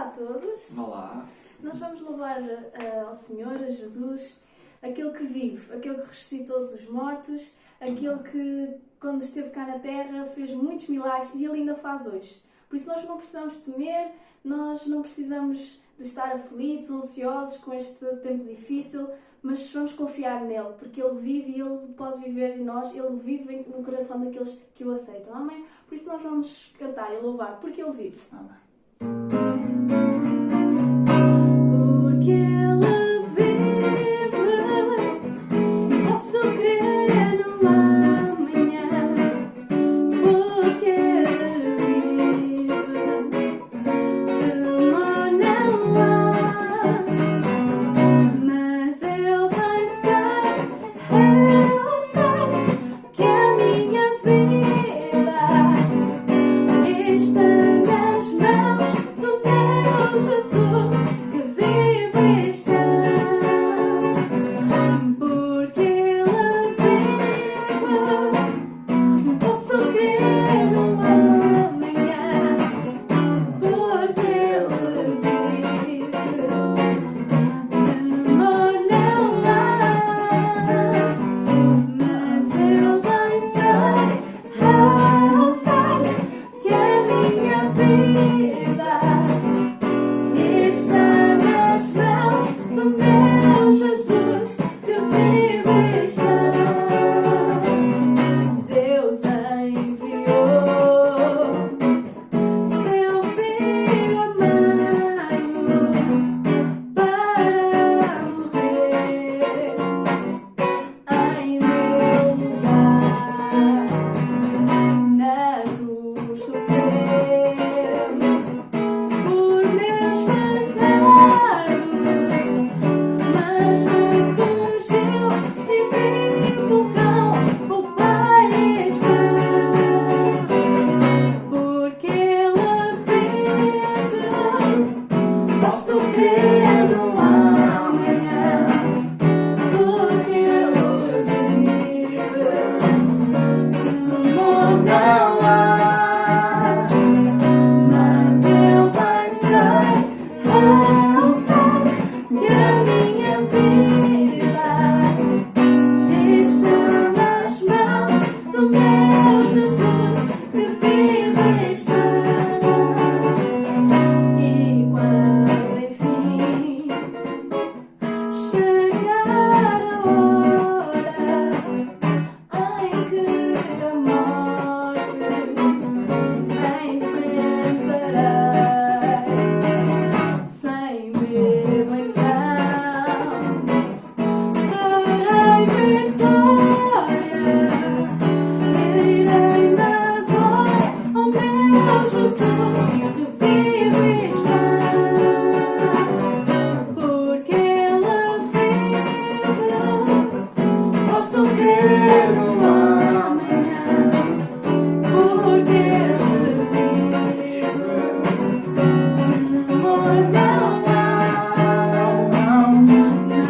Olá a todos. Olá. Nós vamos louvar ao Senhor, a Jesus, aquele que vive, aquele que ressuscitou dos mortos, aquele que, quando esteve cá na Terra, fez muitos milagres e Ele ainda faz hoje. Por isso nós não precisamos temer, nós não precisamos de estar aflitos, ansiosos com este tempo difícil, mas vamos confiar nele, porque Ele vive e Ele pode viver em nós, Ele vive no coração daqueles que o aceitam. Amém? Por isso nós vamos cantar e louvar, porque Ele vive. Amém. Porque Ele vive, posso crer no amanhã. Porque Ele vive, temor não há. Mas eu bem sei que a minha vida está nas mãos do meu Jesus, que vive e está. Porque Ele vive, posso crer no amanhã. Porque Ele vive, temor não há. Mas eu bem sei que a minha vida está nas mãos do meu Jesus, que vive e está. Deus enviou seu Filho amado para morrer em meu lugar. Na cruz sofreu por meus pecados, mas ressurgiu e vivo com o Pai está. Porque Ele vive, posso crer no amanhã. Porque Ele vive, temor não há. Mas eu bem sei que a minha vida está nas mãos do meu Jesus, que vive e está. E quando enfim chegar a hora em que a morte enfrentarei, sem medo então terei vitória. Irei dar glória ao meu Jesus, que vive e está. Porque Ele vive, posso crer no amanhã. Porque Ele vive, temor não há.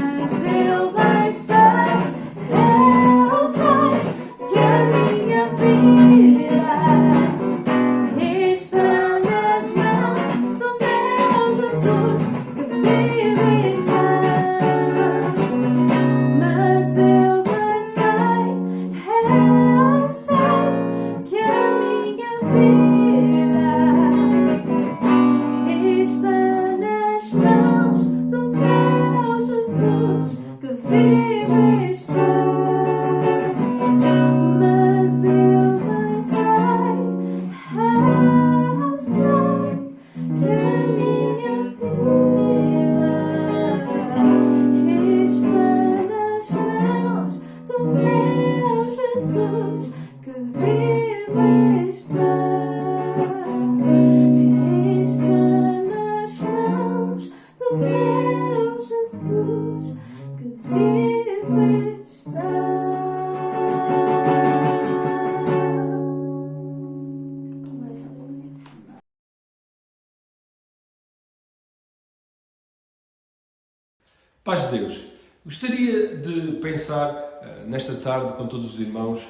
Mas eu bem sei que a minha vida está nas mãos do meu Jesus, que vive e está. Mas eu bem sei que a minha vida está nas mãos do meu Jesus, que vive e está. Mas eu bem sei que a minha vida está nas mãos do meu Jesus, que vive e está. Está nas mãos do meu Jesus, que vive e está. Paz de Deus. Gostaria de pensar nesta tarde com todos os irmãos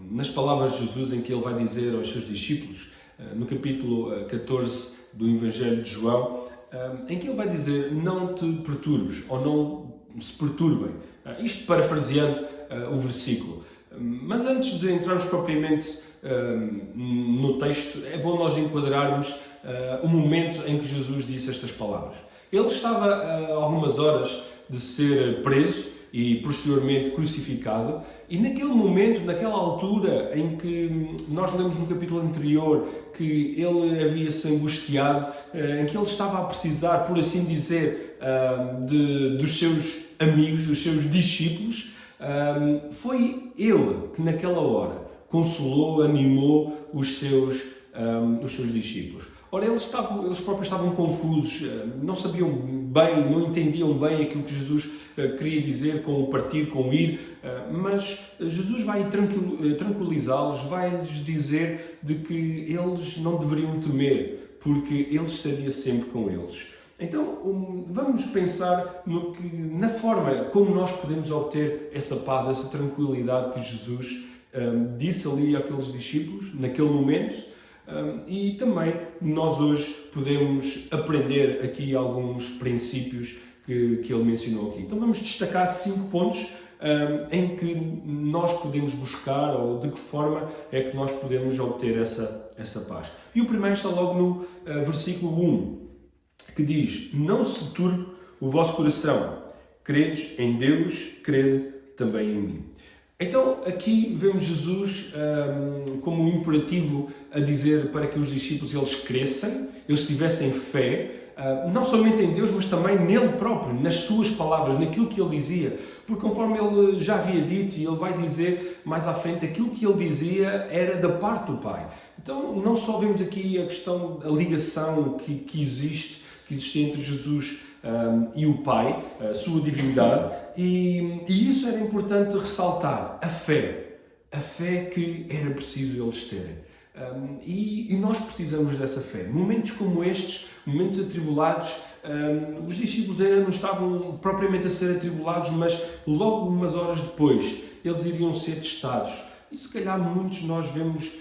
nas palavras de Jesus em que ele vai dizer aos seus discípulos, no capítulo 14 do Evangelho de João, em que ele vai dizer: não te perturbes, ou não se perturbem. Isto parafraseando o versículo. Mas antes de entrarmos propriamente no texto, é bom nós enquadrarmos o momento em que Jesus disse estas palavras. Ele estava a algumas horas de ser preso e posteriormente crucificado, e naquele momento, naquela altura em que nós lemos no capítulo anterior que ele havia-se angustiado, em que ele estava a precisar, por assim dizer, dos seus amigos, dos seus discípulos, foi ele que naquela hora consolou, animou os seus discípulos. Ora, eles próprios estavam confusos, não sabiam bem, não entendiam bem aquilo que Jesus queria dizer com o partir, com o ir, mas Jesus vai tranquilizá-los, vai-lhes dizer de que eles não deveriam temer, porque Ele estaria sempre com eles. Então, vamos pensar na forma como nós podemos obter essa paz, essa tranquilidade que Jesus disse ali àqueles discípulos, naquele momento. E também nós hoje podemos aprender aqui alguns princípios que ele mencionou aqui. Então vamos destacar 5 pontos em que nós podemos buscar, ou de que forma é que nós podemos obter essa paz. E o primeiro está logo no versículo 1, que diz: não se turbe o vosso coração, credes em Deus, crede também em mim. Então, aqui vemos Jesus como um imperativo a dizer para que os discípulos eles crescem, eles tivessem fé, não somente em Deus, mas também nele próprio, nas suas palavras, naquilo que ele dizia. Porque conforme ele já havia dito, e ele vai dizer mais à frente, aquilo que ele dizia era da parte do Pai. Então, não só vemos aqui a questão, a ligação que existe entre Jesus e o Pai, a sua divindade, e isso era importante ressaltar, a fé que era preciso eles terem. E nós precisamos dessa fé. Momentos como estes, momentos atribulados, os discípulos ainda não estavam propriamente a ser atribulados, mas logo umas horas depois eles iriam ser testados. E se calhar muitos nós vemos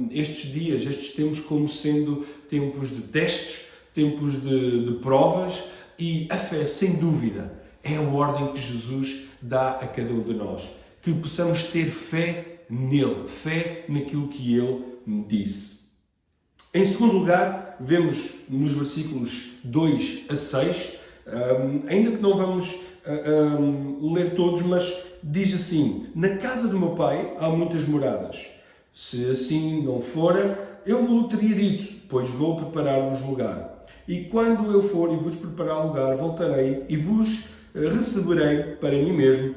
estes dias, estes tempos como sendo tempos de testes, tempos de provas, e a fé, sem dúvida, é a ordem que Jesus dá a cada um de nós. Que possamos ter fé nele, fé naquilo que ele disse. Em segundo lugar, vemos nos versículos 2 a 6, ainda que não vamos ler todos, mas diz assim: na casa do meu pai há muitas moradas. Se assim não fora, eu vos teria dito, pois vou preparar-vos lugar. E quando eu for e vos preparar lugar, voltarei e vos receberei para mim mesmo,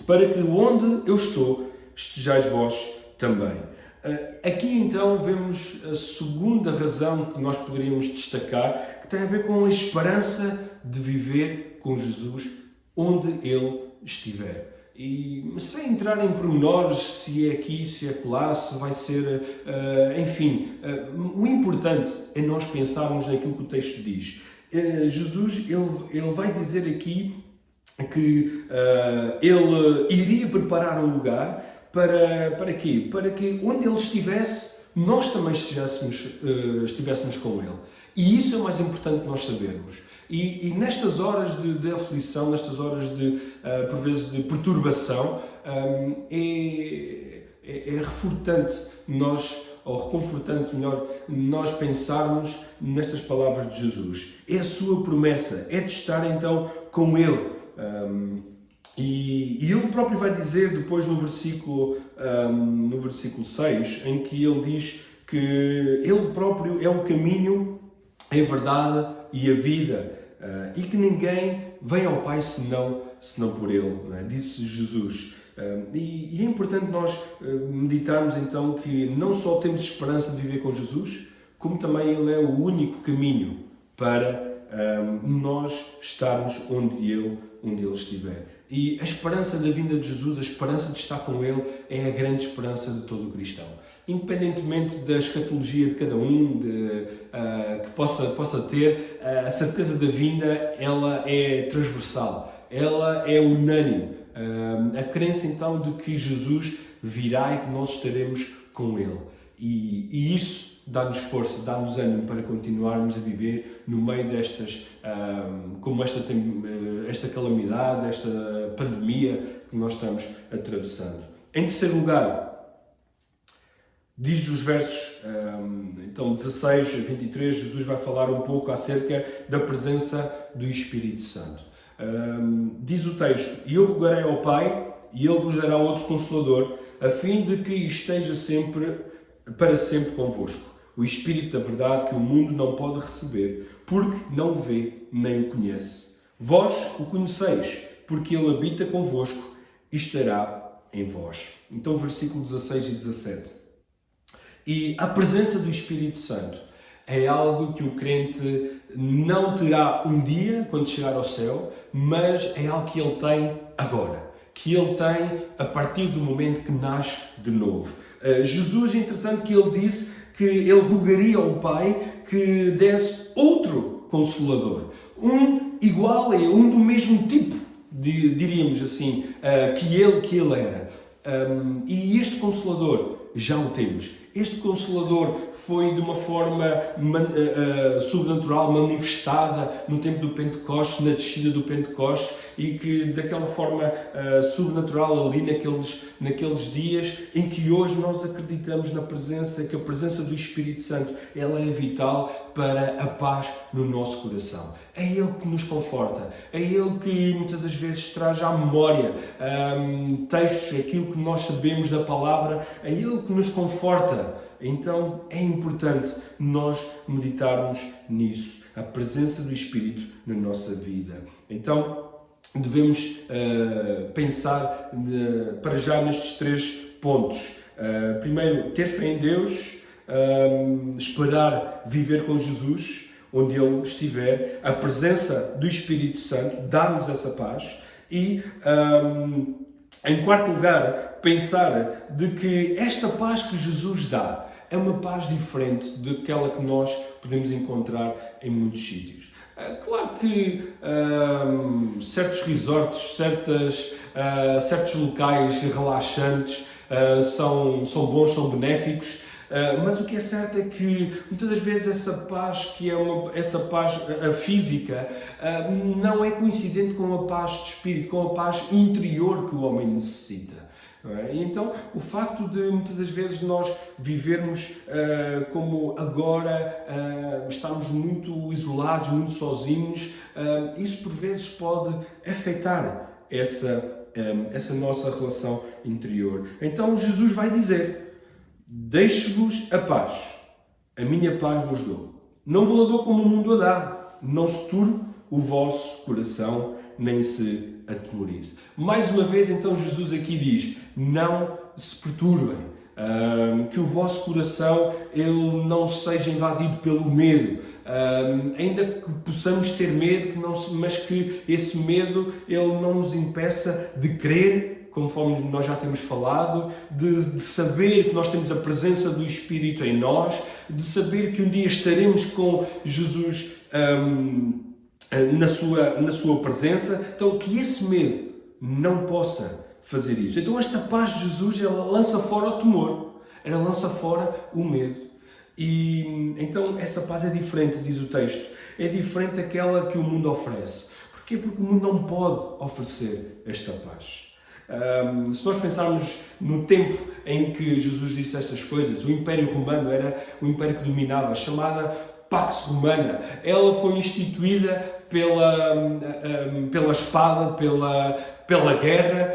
para que onde eu estou, estejais vós também. Aqui então vemos a segunda razão que nós poderíamos destacar, que tem a ver com a esperança de viver com Jesus onde Ele estiver. E sem entrar em pormenores, se é aqui, se é lá, se vai ser, enfim, o importante é nós pensarmos naquilo que o texto diz. Jesus, ele vai dizer aqui que ele iria preparar um lugar para quê? Para que onde ele estivesse, nós também estivéssemos com ele. E isso é o mais importante que nós sabermos. E nestas horas de aflição, nestas horas por vezes, de perturbação, é reconfortante ou reconfortante, melhor, nós pensarmos nestas palavras de Jesus. É a sua promessa, é de estar então com Ele. E Ele próprio vai dizer depois no versículo 6, em que Ele diz que Ele próprio é o caminho, é a verdade e a vida, e que ninguém vem ao Pai senão por Ele, não é? Disse Jesus. E é importante nós meditarmos então que não só temos esperança de viver com Jesus, como também Ele é o único caminho para nós estarmos onde Ele estiver. E a esperança da vinda de Jesus, a esperança de estar com Ele, é a grande esperança de todo o cristão. Independentemente da escatologia de cada um, que possa ter, a certeza da vinda, ela é transversal, ela é unânime. A crença então de que Jesus virá e que nós estaremos com Ele. E isso dá-nos força, dá-nos ânimo para continuarmos a viver no meio destas, como esta calamidade, esta pandemia que nós estamos atravessando. Em terceiro lugar, diz os versos então 16 a 23, Jesus vai falar um pouco acerca da presença do Espírito Santo. Diz o texto: e eu rogarei ao Pai, e Ele vos dará outro Consolador, a fim de que esteja para sempre convosco. O Espírito da verdade, que o mundo não pode receber, porque não o vê nem o conhece. Vós o conheceis, porque Ele habita convosco e estará em vós. Então, versículo 16 e 17. E a presença do Espírito Santo é algo que o crente não terá um dia, quando chegar ao céu, mas é algo que ele tem agora. Que ele tem a partir do momento que nasce de novo. Jesus, é interessante que ele disse que ele rogaria ao Pai que desse outro Consolador. Um igual a ele, um do mesmo tipo, diríamos assim, que ele era. E este Consolador já o temos. Este Consolador foi de uma forma sobrenatural manifestada no tempo do Pentecostes, na descida do Pentecostes, e que daquela forma sobrenatural ali naqueles dias em que hoje nós acreditamos na presença, que a presença do Espírito Santo ela é vital para a paz no nosso coração. É Ele que nos conforta, é Ele que muitas das vezes traz à memória textos, aquilo que nós sabemos da palavra, é Ele que nos conforta. Então é importante nós meditarmos nisso, a presença do Espírito na nossa vida. Então devemos pensar para já nestes 3 pontos. Primeiro, ter fé em Deus, esperar viver com Jesus, onde Ele estiver, a presença do Espírito Santo dá-nos essa paz e, em quarto lugar, pensar de que esta paz que Jesus dá é uma paz diferente daquela que nós podemos encontrar em muitos sítios. Claro que certos resorts, certos locais relaxantes são bons, são benéficos, mas o que é certo é que muitas das vezes essa paz, essa paz física, não é coincidente com a paz de espírito, com a paz interior que o homem necessita. E então, o facto de muitas das vezes nós vivermos como agora, estarmos muito isolados, muito sozinhos, isso por vezes pode afetar essa nossa relação interior. Então Jesus vai dizer: deixe-vos a paz, a minha paz vos dou. Não vos dou como o mundo a dá, não se turbe o vosso coração, nem se atemorize. Mais uma vez, então, Jesus aqui diz: não se perturbem, que o vosso coração ele não seja invadido pelo medo, ainda que possamos ter medo, mas que esse medo ele não nos impeça de crer, conforme nós já temos falado, de saber que nós temos a presença do Espírito em nós, de saber que um dia estaremos com Jesus na sua presença, então que esse medo não possa fazer isso. Então esta paz de Jesus, ela lança fora o temor, ela lança fora o medo. E então essa paz é diferente, diz o texto, é diferente daquela que o mundo oferece. Porquê? Porque o mundo não pode oferecer esta paz. Se nós pensarmos no tempo em que Jesus disse estas coisas, o Império Romano era o império que dominava, chamada Pax Romana. Ela foi instituída pela espada, pela guerra,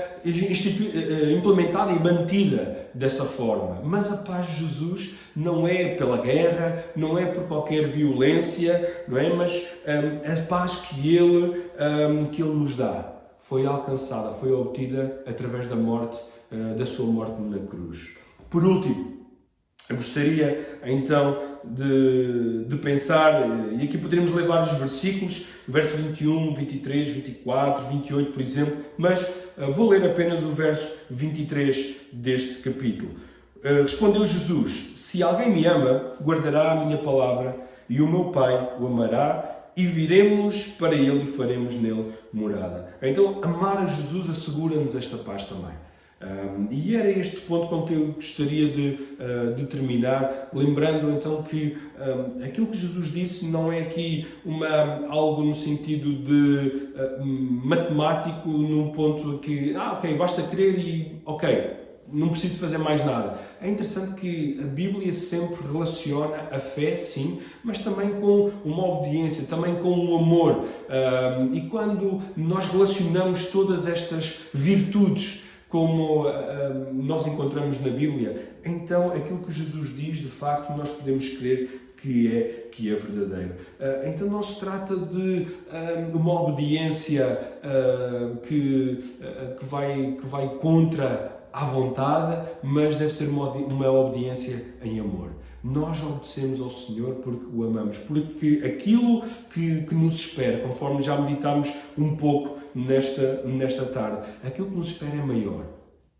implementada e mantida dessa forma. Mas a paz de Jesus não é pela guerra, não é por qualquer violência, não é? Mas a paz que Ele nos dá foi alcançada, foi obtida através da sua morte na cruz. Por último, eu gostaria então de pensar, e aqui poderíamos levar os versículos, verso 21, 23, 24, 28, por exemplo, mas vou ler apenas o verso 23 deste capítulo. Respondeu Jesus: se alguém me ama, guardará a minha palavra, e o meu Pai o amará, e viremos para Ele e faremos nele morada. Então, amar a Jesus assegura-nos esta paz também. E era este ponto com que eu gostaria de terminar, lembrando então que aquilo que Jesus disse não é aqui algo no sentido de matemático, num ponto que, ok, basta crer e, ok, não preciso fazer mais nada. É interessante que a Bíblia sempre relaciona a fé, sim, mas também com uma obediência, também com um amor. E quando nós relacionamos todas estas virtudes como nós encontramos na Bíblia, então aquilo que Jesus diz, de facto, nós podemos crer que é verdadeiro. Então não se trata de uma obediência que vai contra à vontade, mas deve ser uma obediência em amor. Nós obedecemos ao Senhor porque o amamos, porque aquilo que nos espera, conforme já meditámos um pouco nesta tarde, aquilo que nos espera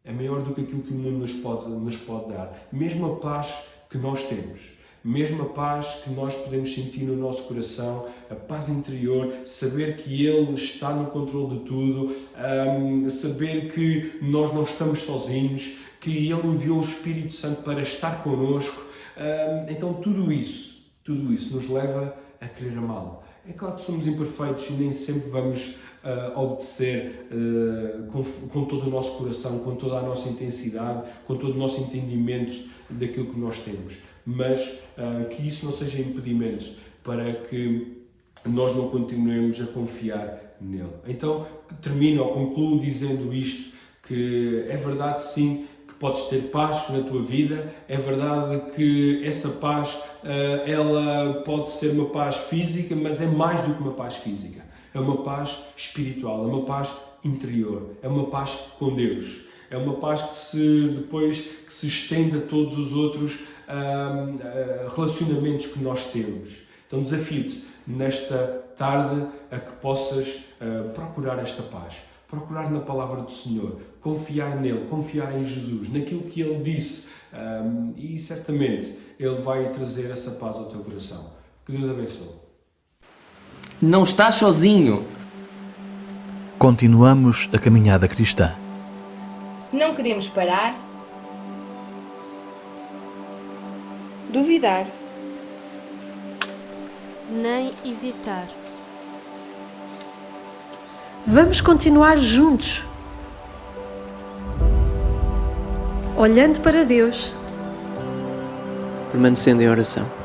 é maior do que aquilo que o mundo nos pode dar. Mesmo a paz que nós temos, mesmo a paz que nós podemos sentir no nosso coração, a paz interior, saber que Ele está no controle de tudo, saber que nós não estamos sozinhos, que Ele enviou o Espírito Santo para estar connosco. Então tudo isso nos leva a querer amá-lo. É claro que somos imperfeitos e nem sempre vamos obedecer com todo o nosso coração, com toda a nossa intensidade, com todo o nosso entendimento daquilo que nós temos. Mas que isso não seja impedimento para que nós não continuemos a confiar nele. Então, termino ou concluo dizendo isto, que é verdade sim que podes ter paz na tua vida, é verdade que essa paz ela pode ser uma paz física, mas é mais do que uma paz física. É uma paz espiritual, é uma paz interior, é uma paz com Deus. É uma paz que se estende a todos os outros relacionamentos que nós temos. Então desafio-te nesta tarde a que possas procurar esta paz, procurar na palavra do Senhor, confiar nele, confiar em Jesus, naquilo que Ele disse, e certamente Ele vai trazer essa paz ao teu coração. Que Deus abençoe. Não estás sozinho. Continuamos a caminhada cristã. Não queremos parar, duvidar, nem hesitar. Vamos continuar juntos, olhando para Deus, Permanecendo em oração.